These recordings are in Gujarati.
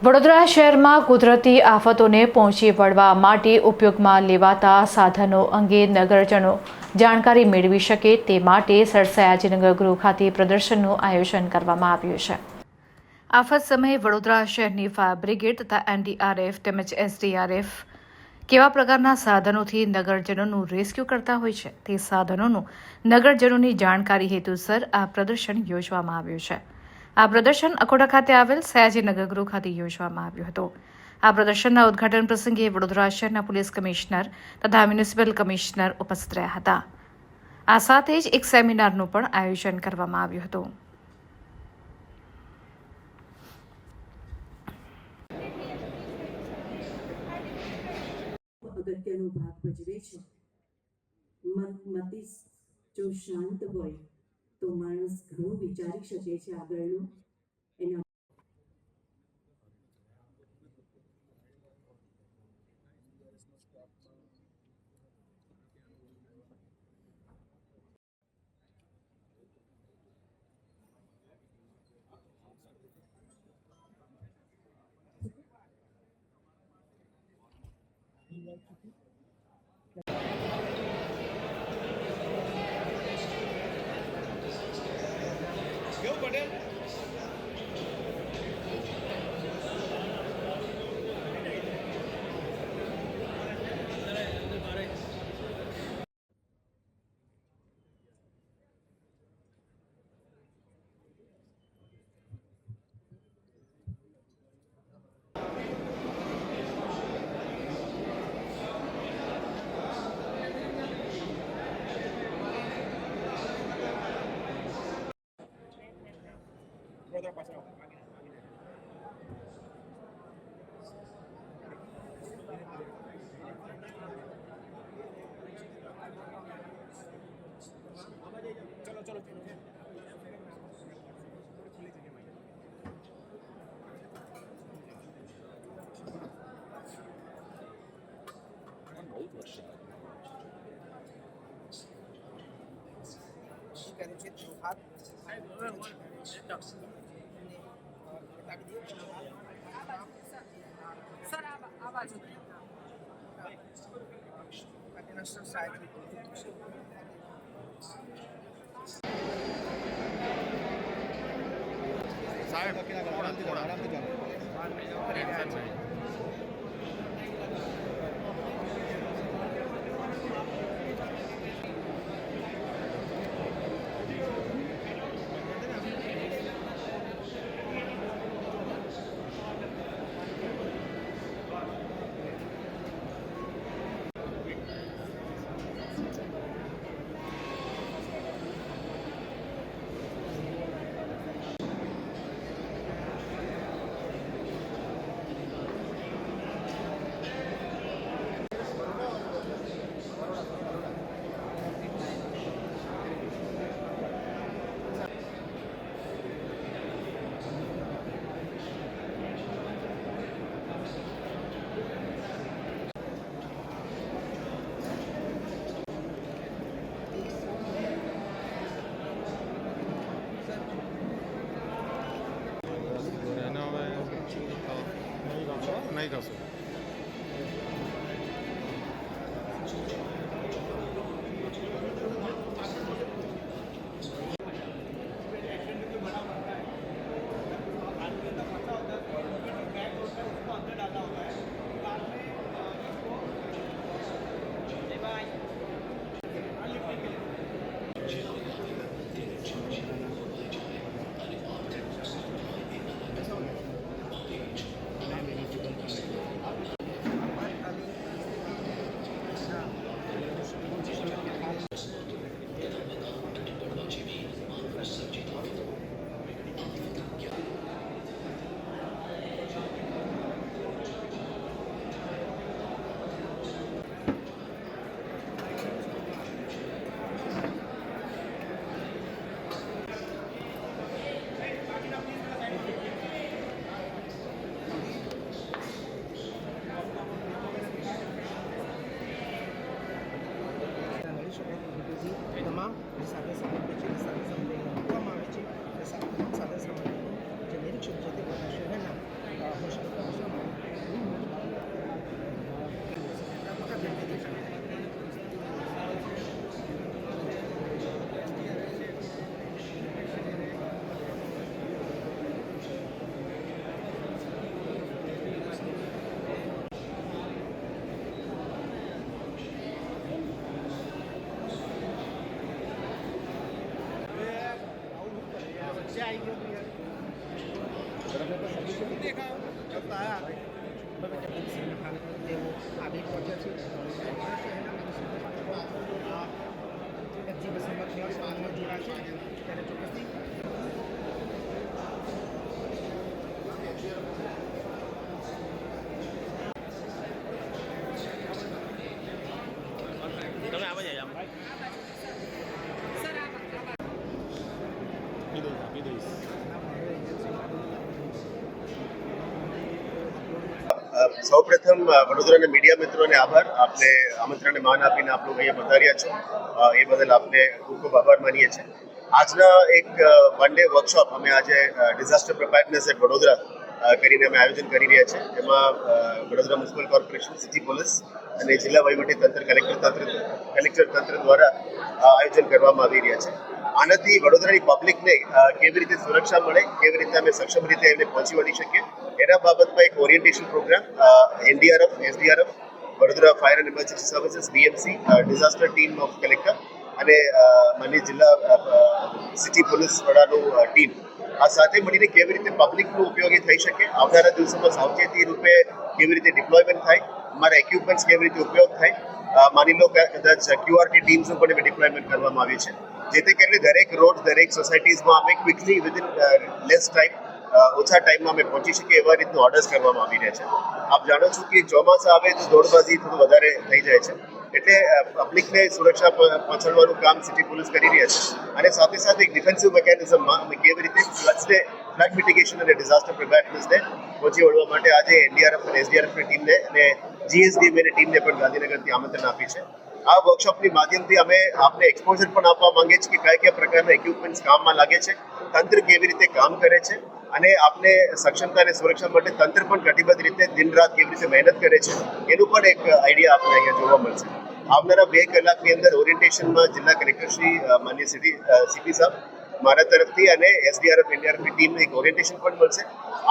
વડોદરા શહેરમાં કુદરતી આફતોને પહોંચી વળવા માટે ઉપયોગમાં લેવાતા સાધનો અંગે નગરજનો જાણકારી મેળવી શકે તે માટે સરસયાજીનગર ગૃહ ખાતે પ્રદર્શનનું આયોજન કરવામાં આવ્યું છે। આફત સમયે વડોદરા શહેરની ફાયર બ્રિગેડ તથા એનડીઆરએફ તેમજ એસડીઆરએફ કેવા પ્રકારના સાધનોથી નગરજનોનું રેસ્ક્યુ કરતા હોય છે તે સાધનોનું નગરજનોની જાણકારી હેતુસર આ પ્રદર્શન યોજવામાં આવ્યું છે। આ પ્રદર્શન અકોટા ખાતે આવેલ સયાજીનગર ગૃહ ખાતે યોજવામાં આવ્યું હતું। આ પ્રદર્શનના ઉદ્ઘાટન પ્રસંગે વડોદરા શહેરના પોલીસ કમિશનર તથા મ્યુનિસિપલ કમિશનર ઉપસ્થિત રહ્યા હતા। આ સાથે જ એક સેમિનારનું પણ આયોજન કરવામાં આવ્યું હતું। અગત્યનો ભાગ ભજવે છે। મતિસ જો શાંત હોય તો માણસ ઘણું વિચારી શકે છે આગળનું એના નહીં કરશો। તેઓ આવી પહોંચ્યા છે એક્ઝિબિશનમાં કેવા સાધનો જોડાશે ત્યારે ચોક્કસથી તમે આવા જાય આમ સૌપ્રથમ વડોદરાના મીડિયા મિત્રોને આભાર. આપને આમંત્રણને માન આપીને આપ લોકો અહીંયા પધાર્યા છો એ બદલ આપને ખૂબ ખૂબ આભાર માનીએ છીએ. આજના એક વન ડે વર્કશોપ અમે આજે ડિઝાસ્ટર પ્રિપેરનેસ એટ વડોદરા કરીને અમે આયોજન કરી રહ્યા છીએ. એમાં Vadodara municipal corporation, city police અને જિલ્લા વહીવટી તંત્ર, કલેક્ટર તંત્ર દ્વારા આયોજન કરવામાં આવી રહ્યા છે. આનાથી વડોદરાની પબ્લિકને કેવી રીતે સુરક્ષા મળે, કેવી રીતે અમે સક્ષમ રીતે એમને પહોંચી વળી શકીએ એના બાબતમાં એક orientation program NDRF, SDRF, Vadodara fire and emergency services, BMC, disaster team of collector અને માનનીય જિલ્લા સિટી પોલીસ વડાનું ટીમ આ સાથે મળીને કેવી રીતે પબ્લિકનું ઉપયોગી થઈ શકે, આવનારા દિવસોમાં સાવચેતી રૂપે કેવી રીતે ડિપ્લોયમેન્ટ થાય, અમારા ઇક્વિપમેન્ટ્સ કેવી રીતે ઉપયોગ થાય, માની લો કદાચ ક્યુઆરટી ટીમ્સનું પણ અમે ડિપ્લોયમેન્ટ કરવામાં આવ્યું છે જેથી કરીને દરેક રોડ, દરેક સોસાયટીઝમાં અમે ક્વિકલી વિધિન લેસ ટાઈમ, ઓછા ટાઈમમાં અમે પહોંચી શકીએ એવા રીતનું ઓર્ડર્સ કરવામાં આવી રહ્યા છે. આપ જાણો છો કે ચોમાસા આવે તો દોડબાજી થોડું વધારે થઈ જાય છે એટલે પબ્લિકને સુરક્ષા પહોંચાડવાનું કામ સિટી પોલીસ કરી રહ્યા છે અને સાથે સાથે એક ડિફેન્સિવ મિકેનિઝમમાં અમે કેવી રીતે ફ્લડ મિટિગેશન અને ડિઝાસ્ટર પ્રિપેરનેસને પહોંચી વળવા માટે આજે એનડીઆરએફ અને એસડીઆરએફની ટીમને અને જીએસડીએમની ટીમને પણ ગાંધીનગરથી આમંત્રણ આપી છે. આ વર્કશોપની માધ્યમથી અમે આપને એક્સપોઝર પણ આપવા માંગીએ છીએ કે કયા પ્રકારના ઇક્વિપમેન્ટ્સ કામમાં લાગે છે, તંત્ર કેવી રીતે કામ કરે છે અને આપને સક્ષમતા અને સુરક્ષા માટે તંત્ર પણ કટિબદ્ધ રીતે દિન રાત કેવી રીતે મહેનત કરે છે એનું પણ એક આઈડિયા આપને અહીંયા જોવા મળશે. આવનારા 2 કલાકની અંદર ઓરિએન્ટેશનમાં જિલ્લા કલેક્ટરશ્રી માનનીય સીપી સાહેબ મારા તરફથી અને એસડીઆરએફ, એનડીઆરએફની ટીમનું એક ઓરિએન્ટેશન પણ મળશે.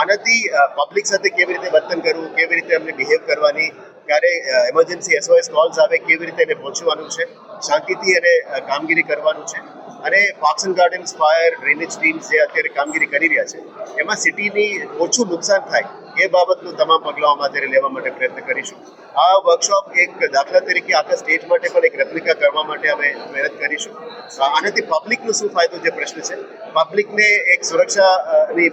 આનાથી પબ્લિક સાથે કેવી રીતે વર્તન કરવું, કેવી રીતે અમને બિહેવ કરવાની, ક્યારે એમરજન્સી SOS કોલ્સ આવે કેવી રીતે એને પહોંચવાનું છે, શાંતિથી એને કામગીરી કરવાનું છે અને parks and gardens, fire, drainage teams જે અત્યારે કામગીરી કરી રહ્યા છે એમાં સિટીની ઓછું નુકસાન થાય એ બાબતનું તમામ પગલાઓ અમે અત્યારે લેવા માટે પ્રયત્ન કરીશું. આ વર્કશોપ એક દાખલા તરીકે આખા સ્ટેટ માટે પણ એક રેપ્લિકા કરવા માટે અમે મહેનત કરીશું. આનાથી પબ્લિકનો શું ફાયદો જે પ્રશ્ન છે, પબ્લિકને એક સુરક્ષાની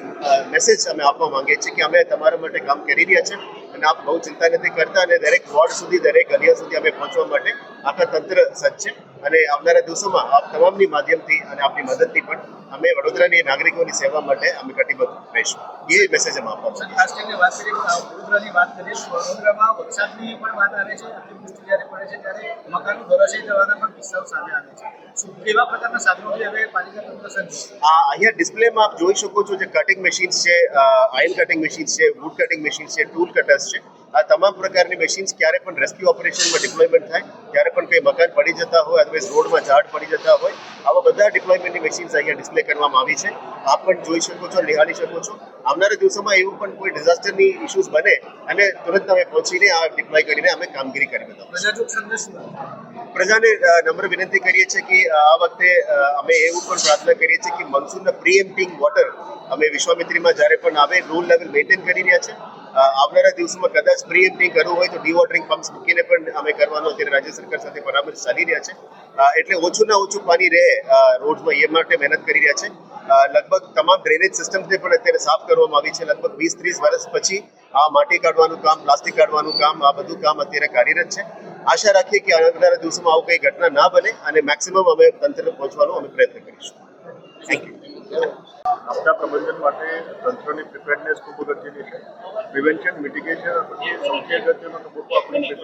મેસેજ અમે આપવા માંગીએ છીએ કે અમે તમારા માટે કામ કરી રહ્યા છીએ અને આપ બહુ ચિંતા નથી કરતા અને દરેક વોર્ડ સુધી, દરેક ગલિયા સુધી અમે પહોંચવા માટે આખા તંત્ર સજ્જ છે અને આવનારા દિવસોમાં આપ તમામની માધ્યમથી અને આપની મદદથી પણ અમે વડોદરાની નાગરિકોની સેવા માટે અમે કટિબદ્ધ રહીશું. એ મેસેજ અમે આપવા માંગીએ છીએ. ખાસ કરીને વાત કરીએ વડોદરાની વાત કરીએ તો વડોદરામાં વરસાદની પણ વાત આવે છે, અતિવૃષ્ટિ જ્યારે પડે છે ત્યારે મકાનો ધરાશાયી થવાના પણ કિસ્સાઓ સામે આવે છે. શું કેવા પ્રકારના સાધનોથી હવે પાલિકા તંત્ર સજ્જ છે? અહીંયા ડિસ્પ્લેમાં આપ જોઈ શકો છો જે કટિંગ મશીન્સ છે, આયર્ન કટિંગ મશીન્સ છે, વુડ કટિંગ મશીન્સ છે, ટૂલ કટર્સ છે. આ તમામ પ્રકારની મશીન્સ ક્યારે પણ રેસ્ક્યુ ઓપરેશનમાં ડિપ્લોયમેન્ટ થાય, ત્યારે પણ કંઈ મકાન પડી જતા હોય અથવા રોડમાં ઝાડ પડી જતા હોય, આવા બધા ડિપ્લોયમેન્ટની મશીન્સ અહીંયા ડિસ્પ્લે કરવામાં આવી છે. આપ પણ જોઈ શકો છો, નિહાળી શકો છો. આવનારા દિવસોમાં એવું પણ કોઈ ડિઝાસ્ટરની ઇશ્યુઝ બને અને તુરંત અમે પહોંચીને આ ડિપ્લોય કરીને અમે કામગીરી કરી બતાવીશું. પ્રજાને નમ્ર વિનંતી કરીએ છીએ કે આ વખતે અમે એવું પણ પ્રાર્થના કરીએ છીએ કે મોન્સૂનના પ્રીએમ્પ્ટિંગ વોટર અમે વિશ્વામિત્રીમાં જ્યારે પણ આવે રૂલ લેવલ મેન્ટેન કરી રહ્યા છે. આવનારા દિવસોમાં કદાચ પ્રીએમ્પ્ટિંગ કરવું હોય તો ડીવોટરિંગ પમ્પ્સ મૂકીને પણ અમે કરવાનો અત્યારે રાજ્ય સરકાર સાથે પરામર્શ ચાલી રહ્યા છે. એટલે ઓછું પાણી રહે રોડમાં એ માટે મહેનત કરી રહ્યા છે. લગભગ તમામ ડ્રેનેજ સિસ્ટમને પણ અત્યારે સાફ કરવામાં આવી છે. લગભગ 20-30 વર્ષ પછી આ માટી કાઢવાનું કામ, પ્લાસ્ટિક કાઢવાનું કામ, આ બધું કામ અત્યારે કાર્યરત છે. આશા રાખીએ કે આવનારા દિવસોમાં આવું કંઈ ઘટના ના બને અને મેક્સિમમ અમે તંત્ર પહોંચવાનો અમે પ્રયત્ન કરીશું. Thank you. આપણા પ્રબંધન માટે તંત્રની પ્રિપેરનેસ ખૂબ અગત્યની છે. પ્રિવેન્શન, મિટિગેશન પછી સૌથી અગત્યનો તબક્કો આપણી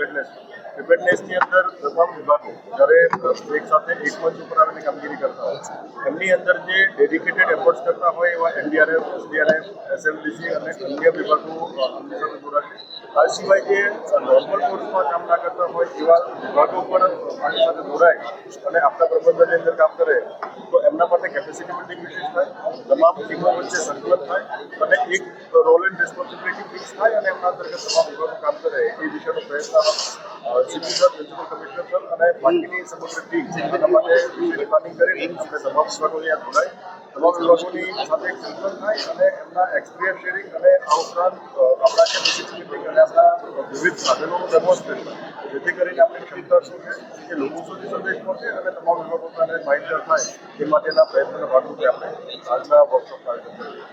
પ્રિપેરનેસની અંદર તમામ વિભાગો જ્યારે એક સાથે એક મંચ ઉપર આવીને કામગીરી કરતા હોય એમની અંદર જે ડેડિકેટેડ એફર્ટ્સ કરતા હોય એવા એનડીઆરએફ, એસડીઆરએફ, એસએમડીસી અને અન્ય વિભાગો આમની સાથે જોડાશે. આ સિવાય જે નોર્મલ કોર્સમાં કામ ના કરતા હોય એવા વિભાગો પણ આની સાથે જોડાય અને આપણા પ્રબંધનની અંદર કામ કરે તો એમના માટે કેપેસિટી બિલ્ડિંગ વિશેષ થાય. તમામ ટીમો વચ્ચે સંકલન થાય અને એક રોલ એન્ડ રિસ્પોન્સિબિલિટી ફિક્સ થાય અને એમના અંતર્ગત તમામ વિભાગો કામ કરે એ વિશેનો પ્રયત્ન CP sir, principal commissioner sir અને બાકીની સમગ્ર ટીમ આના માટે વિશેષ પ્લાનિંગ કરી આપણે તમામ વિભાગોની આ જોડાય, તમામ વિભાગોની સાથે સંકલન થાય અને એમના એક્સપિરિયન્સ શેરિંગ અને આ ઉપરાંત આપણા કેપેસિટી બિલ્ડિંગ અને આપણા વિવિધ સાધનોનું ડેમોન્સ્ટ્રેશન, જેથી કરીને આપણી ક્ષમતા શું છે કે લોકો સુધી સંદેશ પહોંચે અને તમામ વિભાગોને માહિતગાર થાય એ માટેના પ્રયત્નોના ભાગરૂપે આપણે આજના વર્કશોપ કાર્યક્રમ કરીએ.